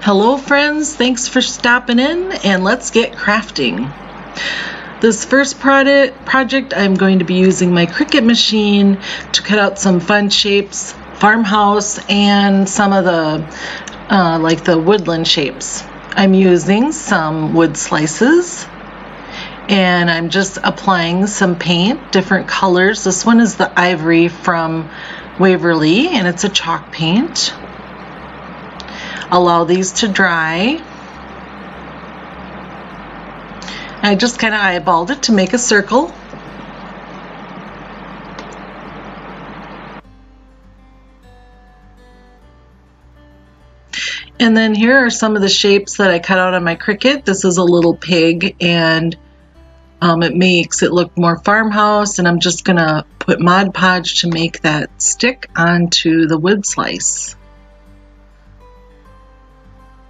Hello friends, thanks for stopping in and let's get crafting. This first project I'm going to be using my Cricut machine to cut out some fun shapes, farmhouse, and some of the like the woodland shapes. I'm using some wood slices and I'm just applying some paint, different colors. This one is the Ivory from Waverly and it's a chalk paint. Allow these to dry. I just kind of eyeballed it to make a circle. And then here are some of the shapes that I cut out on my Cricut. This is a little pig and it makes it look more farmhouse, and I'm just gonna put Mod Podge to make that stick onto the wood slice.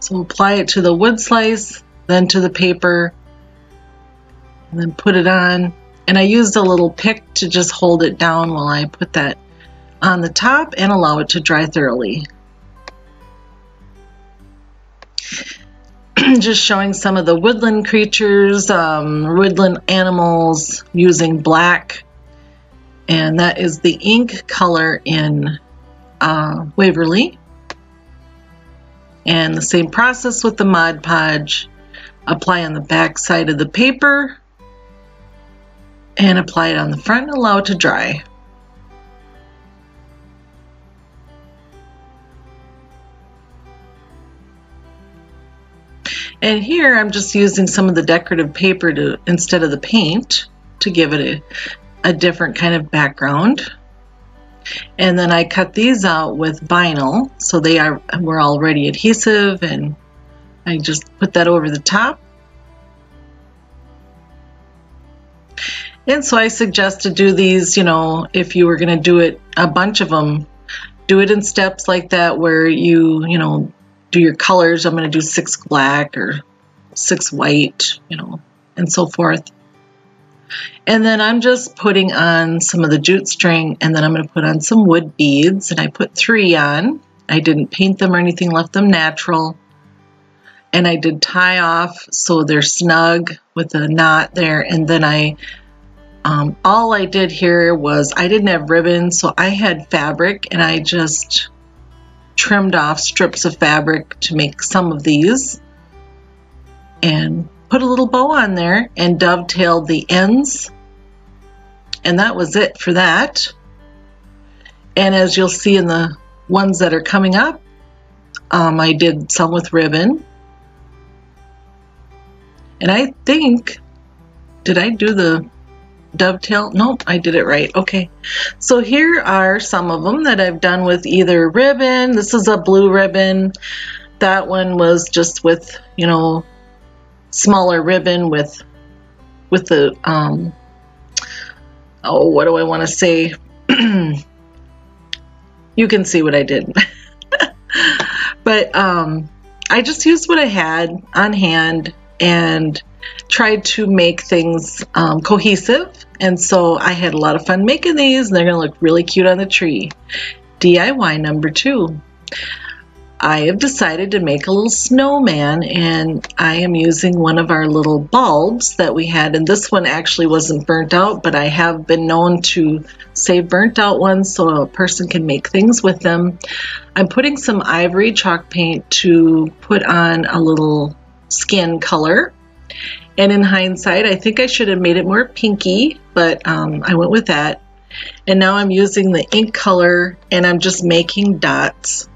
So apply it to the wood slice, then to the paper, and then put it on. And I used a little pick to just hold it down while I put that on the top and allow it to dry thoroughly. Just showing some of the woodland creatures, woodland animals using black. And that is the ink color in Waverly. And the same process with the Mod Podge. Apply on the back side of the paper and apply it on the front and allow it to dry. And here I'm just using some of the decorative paper instead of the paint to give it a different kind of background. And then I cut these out with vinyl, so were already adhesive, and I just put that over the top. And so I suggest to do these, you know, if you were going to do it, a bunch of them, do it in steps like that where you know, do your colors. I'm going to do 6 black or 6 white, you know, and so forth. And then I'm just putting on some of the jute string, and then I'm going to put on some wood beads, and I put 3 on. I didn't paint them or anything, left them natural. And I did tie off so they're snug with a knot there. And then all I did here was I didn't have ribbon, so I had fabric, and I just trimmed off strips of fabric to make some of these. And put a little bow on there and dovetailed the ends, and that was it for that. And as you'll see in the ones that are coming up, I did some with ribbon, and I think, did I do the dovetail? Nope, I did it right. Okay, so here are some of them that I've done with either ribbon. This is a blue ribbon. That one was just with, you know, smaller ribbon with the oh, what do I want to say? You can see what I did. But I just used what I had on hand and tried to make things cohesive, and so I had a lot of fun making these, and they're gonna look really cute on the tree. DIY number 2. I have decided to make a little snowman, and I am using one of our little bulbs that we had, and this one actually wasn't burnt out, but I have been known to save burnt out ones so a person can make things with them. I'm putting some Ivory chalk paint to put on a little skin color, and in hindsight I think I should have made it more pinky, but I went with that. And now I'm using the ink color and I'm just making dots.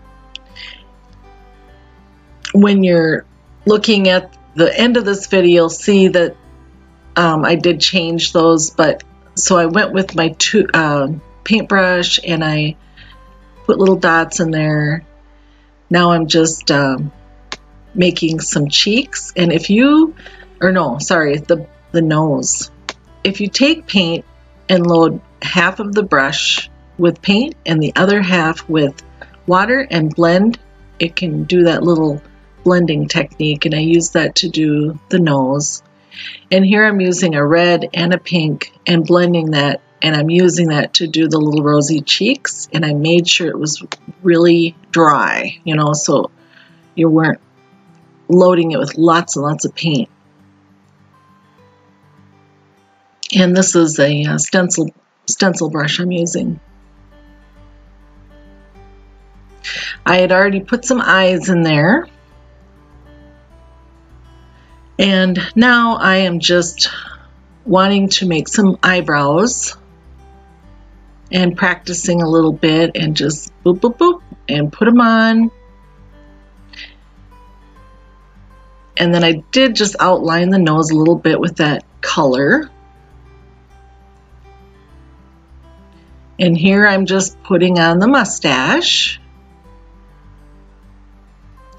When you're looking at the end of this video, see that I did change those, but so I went with my paintbrush and I put little dots in there. Now I'm just making some cheeks, and if you, or no, sorry, the nose. If you take paint and load half of the brush with paint and the other half with water and blend, it can do that little blending technique, and I use that to do the nose. And here I'm using a red and a pink and blending that, and I'm using that to do the little rosy cheeks, and I made sure it was really dry, you know, so you weren't loading it with lots and lots of paint. And this is a stencil brush I'm using. I had already put some eyes in there. And now I am just wanting to make some eyebrows and practicing a little bit and just boop, boop, boop, and put them on. And then I did just outline the nose a little bit with that color. And here I'm just putting on the mustache.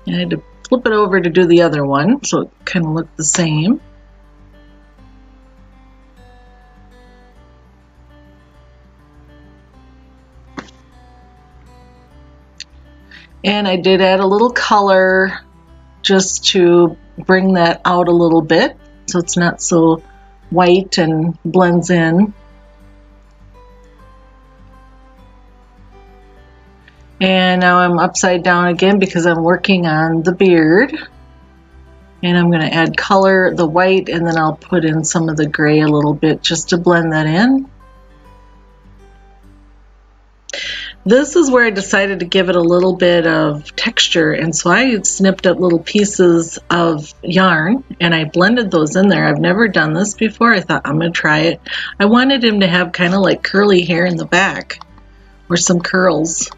And I had to flip it over to do the other one so it kind of looked the same. And I did add a little color just to bring that out a little bit so it's not so white and blends in. And now I'm upside down again because I'm working on the beard. And I'm going to add color, the white, and then I'll put in some of the gray a little bit just to blend that in. This is where I decided to give it a little bit of texture, and so I snipped up little pieces of yarn and I blended those in there. I've never done this before. I thought I'm going to try it. I wanted him to have kind of like curly hair in the back or some curls.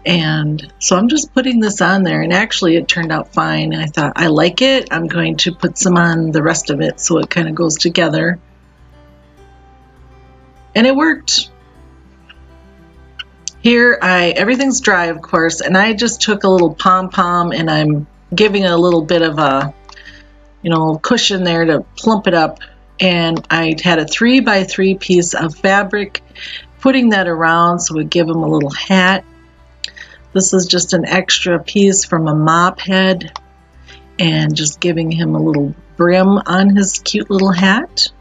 And so I'm just putting this on there, and actually it turned out fine. I thought, I like it. I'm going to put some on the rest of it so it kind of goes together. And it worked. Here, everything's dry, of course, and I just took a little pom-pom and I'm giving it a little bit of a, cushion there to plump it up. And I had a 3x3 piece of fabric, putting that around so it would give him a little hat. This is just an extra piece from a mop head and just giving him a little brim on his cute little hat.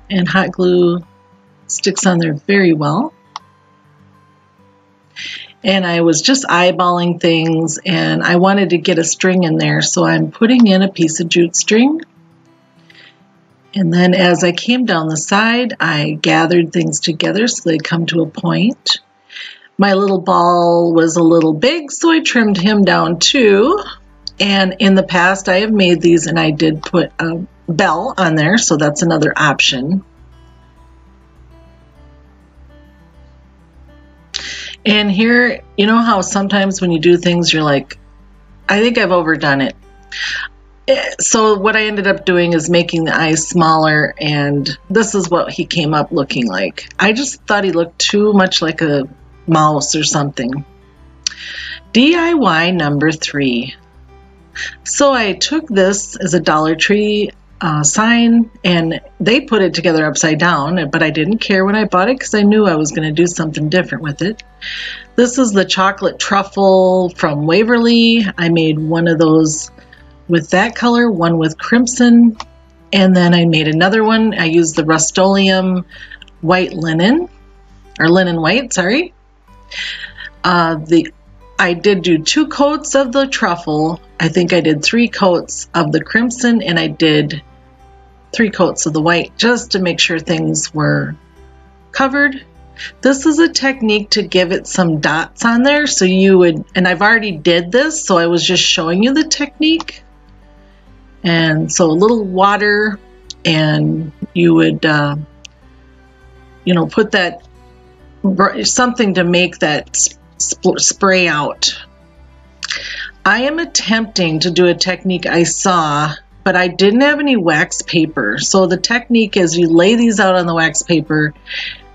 And hot glue sticks on there very well. And I was just eyeballing things and I wanted to get a string in there, so I'm putting in a piece of jute string. And then as I came down the side, I gathered things together so they come to a point. My little ball was a little big, so I trimmed him down too. And in the past I have made these and I did put a bell on there, so that's another option. And here, you know how sometimes when you do things you're like, I think I've overdone it. So what I ended up doing is making the eyes smaller, and this is what he came up looking like. I just thought he looked too much like a mouse or something. DIY number 3. So I took this as a Dollar Tree sign and they put it together upside down, but I didn't care when I bought it because I knew I was going to do something different with it. This is the chocolate truffle from Waverly. I made one of those with that color, one with crimson, and then I made another one. I used the Rust-Oleum white linen, or linen white, sorry. I did do 2 coats of the truffle. I think I did 3 coats of the crimson, and I did 3 coats of the white just to make sure things were covered. This is a technique to give it some dots on there, so you would, and I've already did this, so I was just showing you the technique. And so a little water, and you would, put that, something to make that spray out. I am attempting to do a technique I saw, but I didn't have any wax paper. So the technique is you lay these out on the wax paper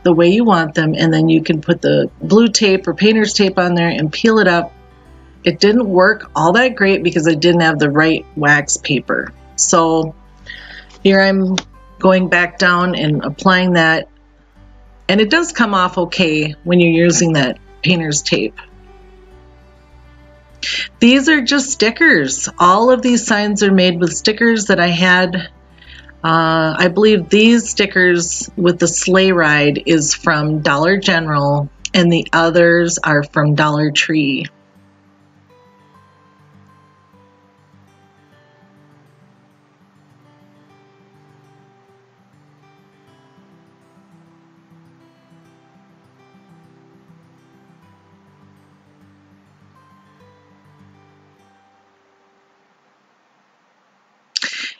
the way you want them, and then you can put the blue tape or painter's tape on there and peel it up. It didn't work all that great because I didn't have the right wax paper. So here I'm going back down and applying that, and it does come off okay when you're using that painter's tape. These are just stickers. All of these signs are made with stickers that I had. I believe these stickers with the sleigh ride is from Dollar General, and the others are from Dollar Tree.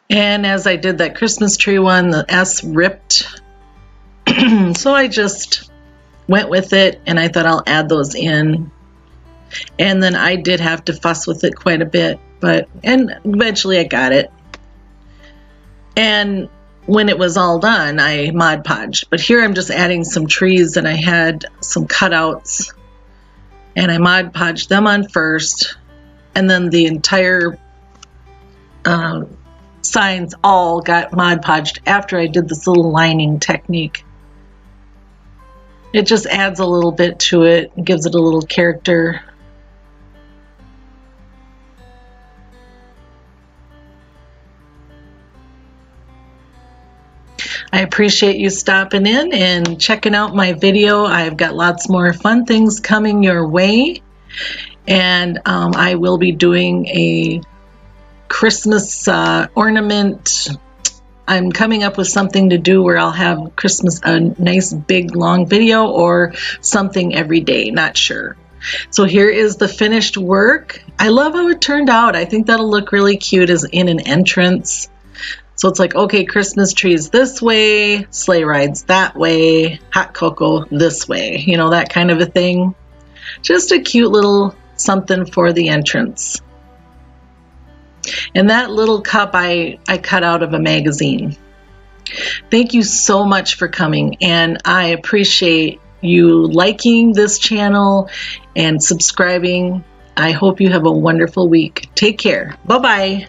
And as I did that Christmas tree one, the S ripped. So I just went with it, and I thought I'll add those in. And then I did have to fuss with it quite a bit, and eventually I got it. And when it was all done, I Mod Podged. But here I'm just adding some trees, and I had some cutouts, and I Mod Podged them on first, and then the entire signs all got Mod Podged after I did this little lining technique. It just adds a little bit to it, gives it a little character. I appreciate you stopping in and checking out my video. I've got lots more fun things coming your way, and I will be doing a Christmas ornament. I'm coming up with something to do where I'll have Christmas, a nice big long video, or something every day, not sure. So here is the finished work. I love how it turned out. I think that'll look really cute as in an entrance. So it's like, okay, Christmas trees this way, sleigh rides that way, hot cocoa this way, you know, that kind of a thing. Just a cute little something for the entrance. And that little cup I cut out of a magazine. Thank you so much for coming, and I appreciate you liking this channel and subscribing. I hope you have a wonderful week. Take care. Bye-bye.